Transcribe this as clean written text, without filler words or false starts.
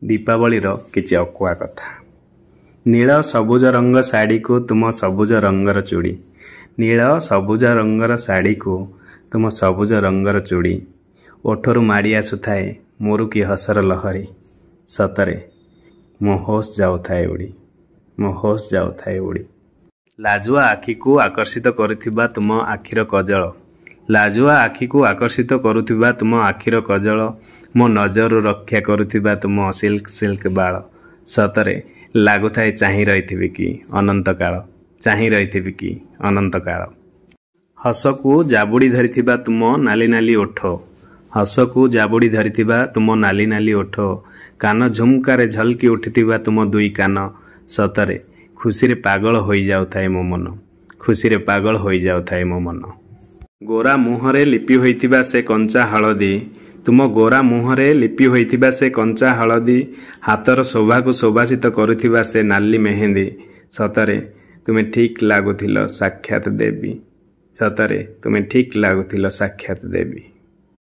दीपावली किछि अकुआ कथा। नील सबुज रंग शाढ़ी को तुम सबुज रंगर चूड़ी, नील सबुज रंगर शाढ़ी को तुम सबुज रंगर चूड़ी, ओठरू माड़ी आसुए मोरू की हसर लहरी, सतरे मो होश जाऊए उड़ी, मो होश जाऊए उड़ी। लाजुआ आखि को आकर्षित करुथिबा तुम आखिर कजल, लाजुआ आखि को आकर्षित करुथिबा तुम आखिर कजल, मो नजर रक्षा करुथिबा तुम सिल्क सिल्क बाल, सतरे लागुथाए चाहि रहिथिबि कि अनंत काल, चाहि रहिथिबि कि अनंत काल। हस को जाबुड़ी धरिथिबा तुम नाली नाली ओठ, हस को जाबुड़ी धरिथिबा तुम नाली नाली ओठ, कान झुमकारे झलकी उठिथिबा तुम दुई कान, सतरे खुशी रे पागल होई जाउथाए मो मन, खुशी रे पागल होई जाउथाए मो मन। गोरा मुहरे लिपि होइथिबा से कंचा हलदी, तुम गोरा मुहरे लिपि होइथिबा से कंचा हलदी, हाथर शोभा को शोभाषित करुथिबा से नाली मेहेंदी, सतरे तुमे ठीक लागुथिल साक्षात देवी, सतरे तुमे ठीक लागुथिल साक्षात देवी।